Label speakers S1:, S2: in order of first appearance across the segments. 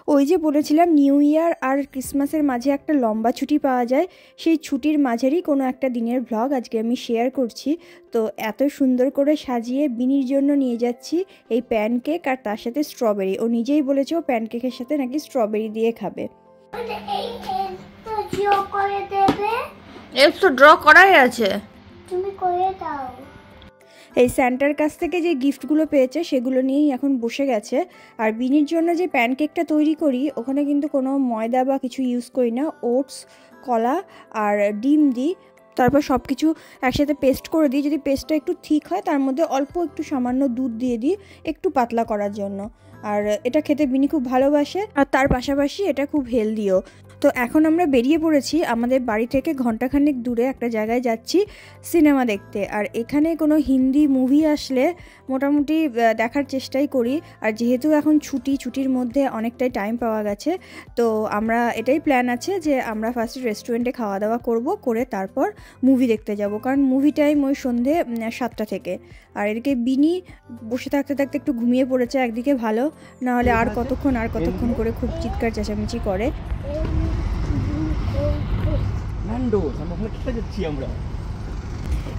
S1: ওই যে বলেছিলাম নিউ ইয়ার আর ক্রিসমাসের মাঝে একটা লম্বা ছুটি পাওয়া যায়, সেই ছুটির মাঝেরই কোনো একটা দিনের ভ্লগ আজকে আমি শেয়ার করছি। তো এত সুন্দর করে সাজিয়ে বিনির জন্য নিয়ে যাচ্ছি এই প্যানকেক আর তার সাথে স্ট্রবেরি। ও নিজেই বলেছে ও প্যানকেকের সাথে নাকি স্ট্রবেরি দিয়ে খাবে। তো ড্র করাই আছে, তুমি করে দাও। এই স্যান্টার কাছ থেকে যে গিফটগুলো পেয়েছে সেগুলো নিয়েই এখন বসে গেছে। আর বিনির জন্য যে প্যানকেকটা তৈরি করি ওখানে কিন্তু কোনো ময়দা বা কিছু ইউজ করি না, ওটস, কলা আর ডিম দিই। তারপর সব কিছু একসাথে পেস্ট করে দিই। যদি পেস্টটা একটু ঠিক হয় তার মধ্যে অল্প একটু সামান্য দুধ দিয়ে দিই একটু পাতলা করার জন্য। আর এটা খেতে বিনি খুব ভালোবাসে, আর তার পাশাপাশি এটা খুব হেলদিও। তো এখন আমরা বেরিয়ে পড়েছি, আমাদের বাড়ি থেকে ঘন্টাখানেক দূরে একটা জায়গায় যাচ্ছি সিনেমা দেখতে। আর এখানে কোনো হিন্দি মুভি আসলে মোটামুটি দেখার চেষ্টাই করি। আর যেহেতু এখন ছুটির মধ্যে অনেকটাই টাইম পাওয়া গেছে, তো আমরা এটাই প্ল্যান আছে যে আমরা ফার্স্টে রেস্টুরেন্টে খাওয়া দাওয়া করে তারপর মুভি দেখতে যাব, কারণ মুভি টাইম ওই সন্ধে 7টা থেকে। আর এদিকে বিনি বসে থাকতে থাকতে একটু ঘুমিয়ে পড়েছে, একদিকে ভালো, নাহলে আর কতক্ষণ করে খুব চিৎকার চেঁচামেচি করে।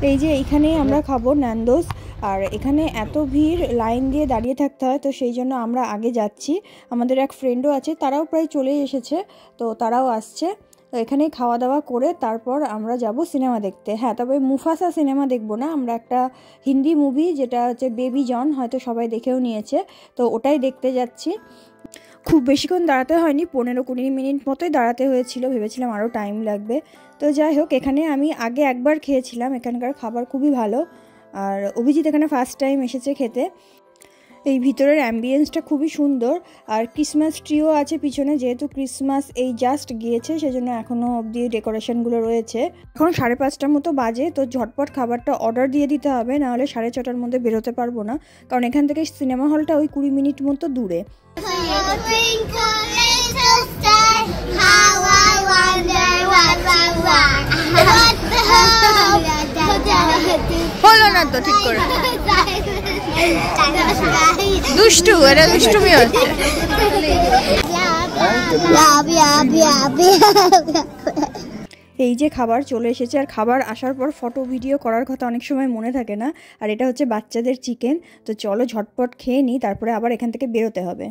S1: এই যে এইখানে আমরা খাবো ন্যান্ডোস। আর এখানে এত ভিড়, লাইন দিয়ে দাঁড়িয়ে থাকতে হয়, তো সেই জন্য আমরা আগে যাচ্ছি। আমাদের এক ফ্রেন্ডও আছে, তারাও প্রায় চলেই এসেছে, তো তারাও আসছে। তো এখানে খাওয়া দাওয়া করে তারপর আমরা যাব সিনেমা দেখতে। হ্যাঁ, তবে মুফাসা সিনেমা দেখব না, আমরা একটা হিন্দি মুভি যেটা হচ্ছে বেবি জন, হয়তো সবাই দেখেও নিয়েছে, তো ওটাই দেখতে যাচ্ছি। খুব বেশিক্ষণ দাঁড়াতে হয়নি, 15-20 মিনিট মতোই দাঁড়াতে হয়েছিল, ভেবেছিলাম আরও টাইম লাগবে। তো যাই হোক, এখানে আমি আগে একবার খেয়েছিলাম, এখানকার খাবার খুবই ভালো। আর অভিজিৎ এখানে ফার্স্ট টাইম এসেছে খেতে। এই ভিতরের অ্যাম্বিয়েন্সটা খুবই সুন্দর। আর ক্রিসমাস ট্রিও আছে পিছনে, যেহেতু ক্রিসমাস এই জাস্ট গিয়েছে সেজন্য এখনও অবধি ডেকোরেশনগুলো রয়েছে। এখন 5:30টার মতো বাজে, তো ঝটপট খাবারটা অর্ডার দিয়ে দিতে হবে, নাহলে 6:30টার মধ্যে বেরোতে পারবো না, কারণ এখান থেকে সিনেমা হলটা ওই 20 মিনিট মতো দূরে। হলো না তো ঠিক করে, দুষ্টু, এটা দুষ্টুমি হচ্ছে। এই যে খাবার চলে এসেছে, আর খাবার আসার পর ফটো ভিডিও করার কথা অনেক সময় মনে থাকে না। আর এটা হচ্ছে বাচ্চাদের চিকেন। তো চলো ঝটপট খেয়ে নিই, তারপরে আবার এখান থেকে বেরোতে হবে।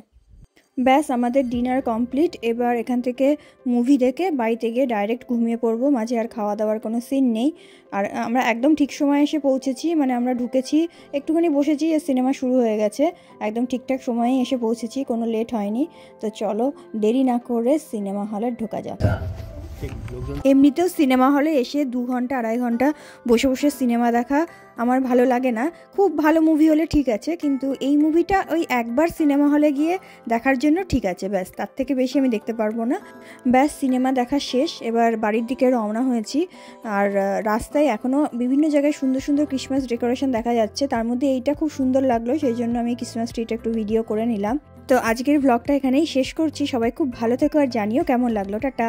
S1: ব্যাস, আমাদের ডিনার কমপ্লিট। এবার এখান থেকে মুভি দেখে বাড়িতে গিয়ে ডাইরেক্ট ঘুমিয়ে পড়বো, মাঝে আর খাওয়া দাওয়ার কোনো সিন নেই। আর আমরা একদম ঠিক সময় এসে পৌঁছেছি, মানে আমরা ঢুকেছি, একটুখানি বসেছি, আর সিনেমা শুরু হয়ে গেছে। একদম ঠিকঠাক সময়ে এসে পৌঁছেছি, কোনো লেট হয়নি। তো চলো দেরি না করে সিনেমা হলে ঢোকা যাক। এমনিতেও সিনেমা হলে এসে 2 ঘন্টা 2.5 ঘন্টা বসে বসে সিনেমা দেখা আমার ভালো লাগে না। খুব ভালো মুভি হলে ঠিক আছে, কিন্তু এই মুভিটা ওই একবার সিনেমা হলে গিয়ে দেখার জন্য ঠিক আছে, ব্যাস, তার থেকে বেশি আমি দেখতে পারবো না। ব্যাস, সিনেমা দেখা শেষ, এবার বাড়ির দিকে রওনা হয়েছি। আর রাস্তায় এখনও বিভিন্ন জায়গায় সুন্দর সুন্দর ক্রিসমাস ডেকোরেশন দেখা যাচ্ছে, তার মধ্যে এইটা খুব সুন্দর লাগলো, সেই জন্য আমি ক্রিসমাস ট্রিটা একটু ভিডিও করে নিলাম। তো আজকের ব্লগটা এখানেই শেষ করছি। সবাই খুব ভালো থেকো, আর জানিও কেমন লাগলো। টাটা।